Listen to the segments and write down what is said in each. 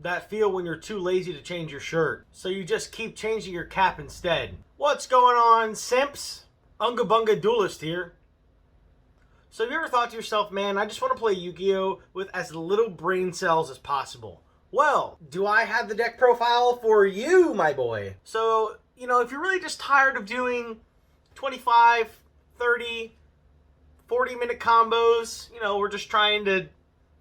that feel when you're too lazy to change your shirt. So you just keep changing your cap instead. What's going on, simps? Unga Bunga Duelist here. So have you ever thought to yourself, man, I just want to play Yu-Gi-Oh! With as little brain cells as possible? Well, do I have the deck profile for you, my boy? So, you know, if you're really just tired of doing 25, 30, 40-minute combos, you know, we're just trying to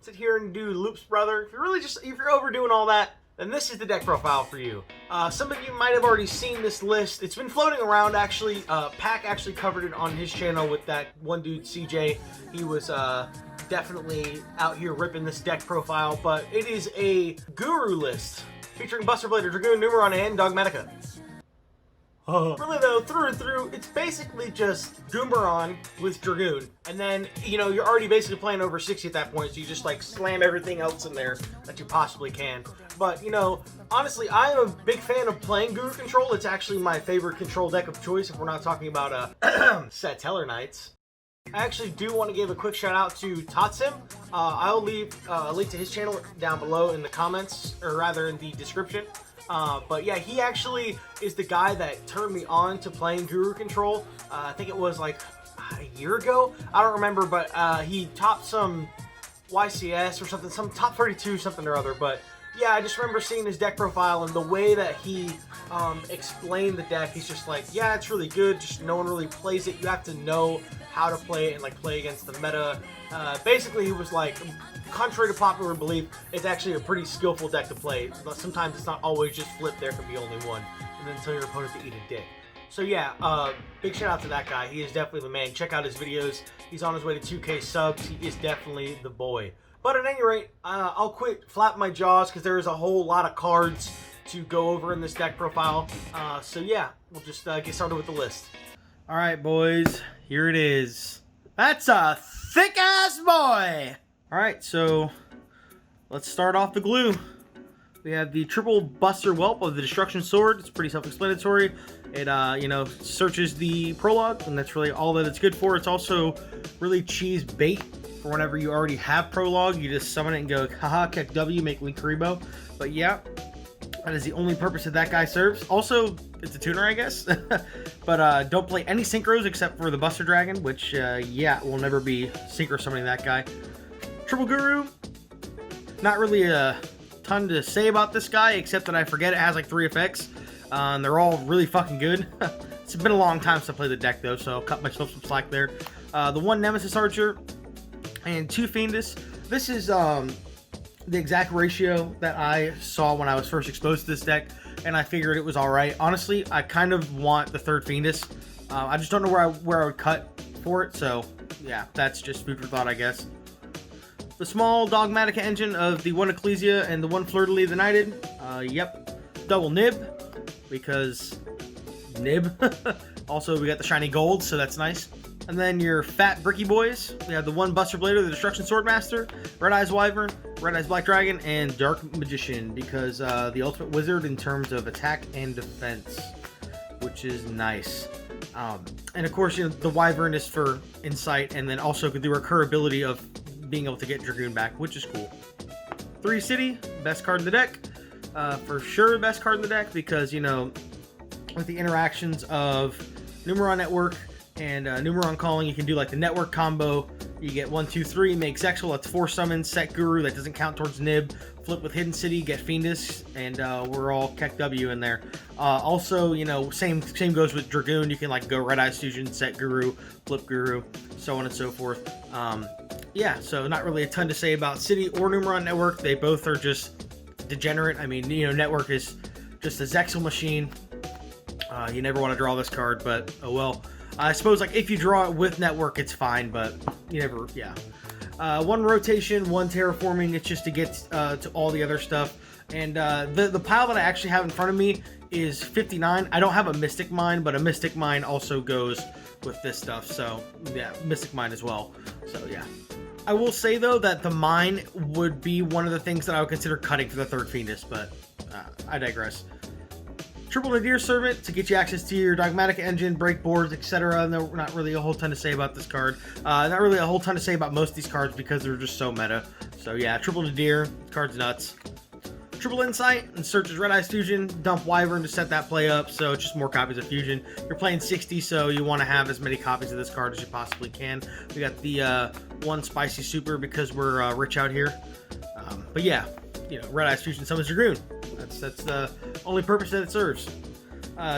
sit here and do loops, brother. If you're overdoing all that, then this is the deck profile for you. Some of you might have already seen this list. It's been floating around, actually. Pac actually covered it on his channel with that one dude, CJ. He was definitely out here ripping this deck profile, but it is a guru list featuring Buster Blader, Dragoon, Numeron, and Dogmatica. Really though, through and through, it's basically just Goomeron with Dragoon. And then, you know, you're already basically playing over 60 at that point, so you just like slam everything else in there that you possibly can. But, you know, honestly, I am a big fan of playing Guru Control. It's actually my favorite control deck of choice if we're not talking about Satellar Knights. I actually do want to give a quick shout out to Tatsym. I'll leave a link to his channel down below in the comments, or rather in the description. But yeah, he actually is the guy that turned me on to playing Guru Control. I think it was like a year ago. I don't remember, but he topped some YCS or something, some top 32 something or other. But yeah, I just remember seeing his deck profile and the way that he explained the deck. He's just like, yeah, it's really good, just no one really plays it. You have to know how to play it and like play against the meta. Basically, he was like, contrary to popular belief, it's actually a pretty skillful deck to play. Sometimes it's not always just flip, there can be only one, and then tell your opponent to eat a dick. So yeah, big shout out to that guy. He is definitely the man. Check out his videos. He's on his way to 2K subs. He is definitely the boy. But at any rate, I'll quit flapping my jaws because there is a whole lot of cards to go over in this deck profile. So yeah, we'll just get started with the list. All right, boys, here it is. That's a thick-ass boy! All right, so let's start off the glue. We have the triple Buster Whelp of the Destruction Sword. It's pretty self-explanatory. It, you know, searches the prologue, and that's really all that it's good for. It's also really cheese bait for whenever you already have prologue. You just summon it and go, haha, kick W, make Link Karibo. But yeah, that is the only purpose that that guy serves. Also, it's a tuner, I guess. But don't play any synchros except for the Buster Dragon, which, yeah, will never be synchro summoning that guy. Triple Guru, not really a ton to say about this guy, except that I forget it has like 3 effects. And they're all really fucking good. It's been a long time since I played the deck, though, so I'll cut myself some slack there. The 1 Nemesis Archer and 2 Fiendus. This is the exact ratio that I saw when I was first exposed to this deck, and I figured it was alright. Honestly, I kind of want the 3rd Fiendus. I just don't know where I would cut for it, so yeah, that's just food for thought, I guess. The small Dogmatica engine of the 1 Ecclesia and the 1 Fleur-de-Lis the Knighted. Yep. Double Nib, because Nib. Also, we got the shiny gold, so that's nice. And then your fat bricky boys. We have the 1 Buster Blader, the Destruction Swordmaster, Red Eyes Wyvern, Red Eyes Black Dragon, and Dark Magician, because the ultimate wizard in terms of attack and defense, which is nice. And of course, you know, the Wyvern is for insight, and then also the recurability of being able to get Dragoon back, which is cool. 3 City, best card in the deck. For sure, best card in the deck, because, you know, with the interactions of Numeron Network and Numeron Calling, you can do like the network combo. You get 1, 2, 3, make Zexal, that's 4 summons, set Guru, that doesn't count towards Nib, flip with Hidden City, get Fiendus, and we're all Keck W in there. Also, you know, same goes with Dragoon. You can like go Red Eyes Fusion, set Guru, flip Guru, so on and so forth. Yeah, so not really a ton to say about City or Numeron Network. They both are just degenerate. I mean, you know, Network is just a Zexal machine. You never want to draw this card, but oh well. I suppose, like, if you draw it with Network, it's fine, but you never, yeah. 1 rotation, 1 terraforming, it's just to get to all the other stuff. And the pile that I actually have in front of me is 59. I don't have a Mystic Mine, but a Mystic Mine also goes with this stuff, so yeah, Mystic Mine as well. So yeah. I will say, though, that the Mine would be one of the things that I would consider cutting for the 3rd Fiendus, but I digress. Triple Nadir Servant to get you access to your Dogmatica engine, break boards, etc. No, not really a whole ton to say about this card. Not really a whole ton to say about most of these cards because they're just so meta. So yeah, Triple Nadir, card's nuts. Triple Insight and searches Red Eyes Fusion, dump Wyvern to set that play up, so it's just more copies of Fusion. You're playing 60, so you want to have as many copies of this card as you possibly can. We got the one Spicy Super because we're rich out here. But yeah, you know, Red Eyes Fusion summons Dragoon. That's the only purpose that it serves.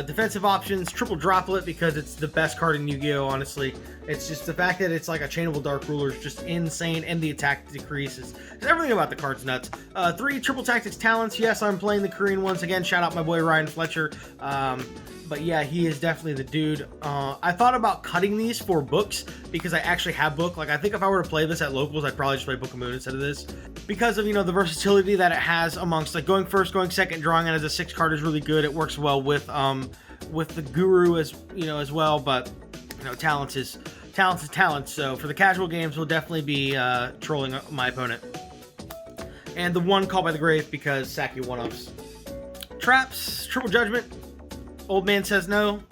Defensive options, triple Droplet because it's the best card in Yu-Gi-Oh! Honestly, it's just the fact that it's like a Chainable Dark Ruler is just insane, and the attack decreases. Everything about the card's nuts. 3 triple Tactics Talents. Yes, I'm playing the Korean ones again. Shout out my boy Ryan Fletcher. But yeah, he is definitely the dude. I thought about cutting these for books because I actually have book. Like, I think if I were to play this at locals, I'd probably just play Book of Moon instead of this because of, you know, the versatility that it has amongst like going first, going second, drawing it as a 6 card is really good. It works well with the Guru as well. But you know, talents is talent. So for the casual games, we'll definitely be trolling my opponent. And the one Call by the Grave because Saki one-ups. Traps, Triple Judgment. Old Man Says No,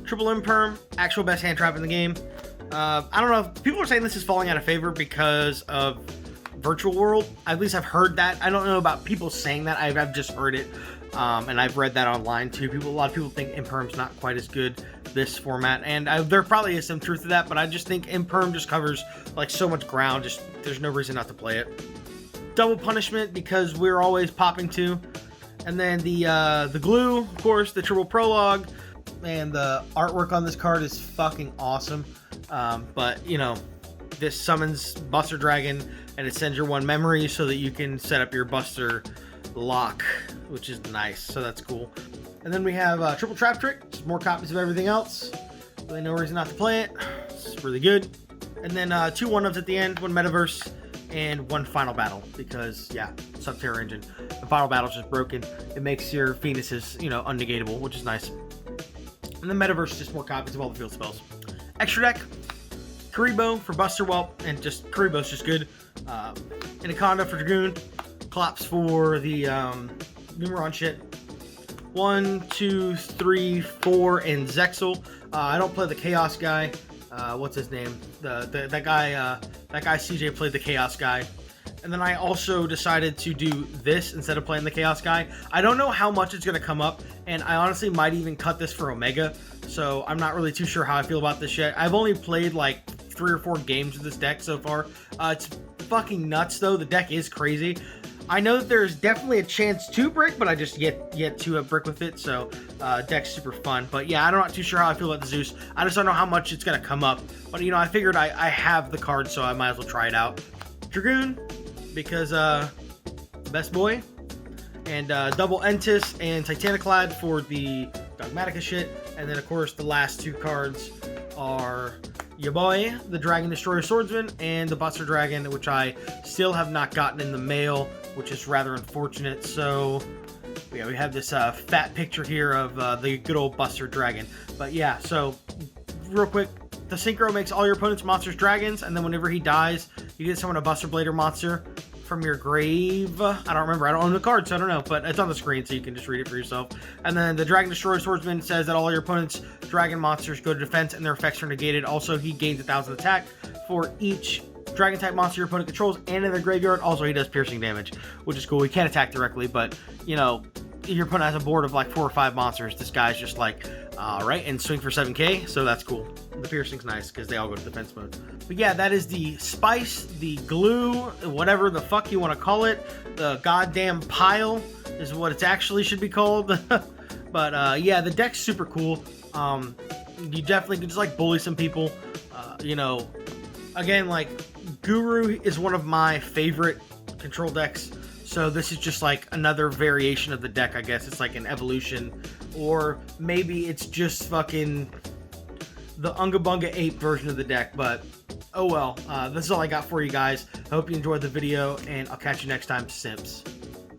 Triple Imperm, actual best hand trap in the game. I don't know if people are saying this is falling out of favor because of Virtual World. At least I've heard that. I don't know about people saying that. I've just heard it, and I've read that online too. A lot of people think Imperm's not quite as good this format, and there probably is some truth to that. But I just think Imperm just covers like so much ground. Just there's no reason not to play it. Double Punishment because we're always popping 2. And then the glue, of course, the triple prologue, and the artwork on this card is fucking awesome. But, you know, this summons Buster Dragon, and it sends your 1 memory so that you can set up your Buster lock, which is nice. So that's cool. And then we have Triple Trap Trick, just more copies of everything else. Really no reason not to play it. It's really good. And then 2 1-ups at the end, 1 Metaverse, and 1 Final Battle because, yeah, Subterra Engine. The Final Battle's just broken. It makes your Phoenixes, you know, unnegatable, which is nice. And the Metaverse is just more copies of all the field spells. Extra deck, Karibo for Buster Whelp, and just Karibo's just good. Anaconda for Dragoon, Clops for the Numeron shit. 1, 2, 3, 4, and Zexal. I don't play the Chaos guy. What's his name? That guy CJ played the Chaos guy. And then I also decided to do this instead of playing the Chaos guy. I don't know how much it's going to come up, and I honestly might even cut this for Omega, so I'm not really too sure how I feel about this yet. I've only played like 3 or 4 games with this deck so far. It's fucking nuts though. The deck is crazy. I know that there's definitely a chance to brick, but I just yet to brick with it, so deck's super fun. But yeah, I'm not too sure how I feel about the Zeus. I just don't know how much it's going to come up. But you know, I figured I have the card, so I might as well try it out. Dragoon, because best boy. And double Entis and Titaniclad for the Dogmatica shit. And then of course the last 2 cards are your boy, the Dragon Destroyer Swordsman, and the Buster Dragon, which I still have not gotten in the mail, which is rather unfortunate. So yeah, we have this fat picture here of the good old Buster Dragon. But yeah, so real quick, the Synchro makes all your opponent's monsters dragons, and then whenever he dies, you get summon a Buster Blader monster from your grave. I don't remember. I don't own the card, so I don't know, but it's on the screen, so you can just read it for yourself. And then the Dragon Destroyer Swordsman says that all your opponent's dragon monsters go to defense and their effects are negated. Also, he gains 1,000 attack for each dragon type monster your opponent controls and in their graveyard. Also, he does piercing damage, which is cool. He can't attack directly, but you know, your opponent has a board of like 4 or 5 monsters. This guy's just like, alright, and swing for 7k, so that's cool. The piercing's nice because they all go to defense mode. But yeah, that is the spice, the glue, whatever the fuck you want to call it. The goddamn pile is what it actually should be called. But yeah, the deck's super cool. You definitely can just like bully some people. You know, again, like Guru is one of my favorite control decks. So this is just like another variation of the deck, I guess. It's like an evolution. Or maybe it's just fucking the Unga Bunga Ape version of the deck. But oh well, this is all I got for you guys. I hope you enjoyed the video, and I'll catch you next time, Simps.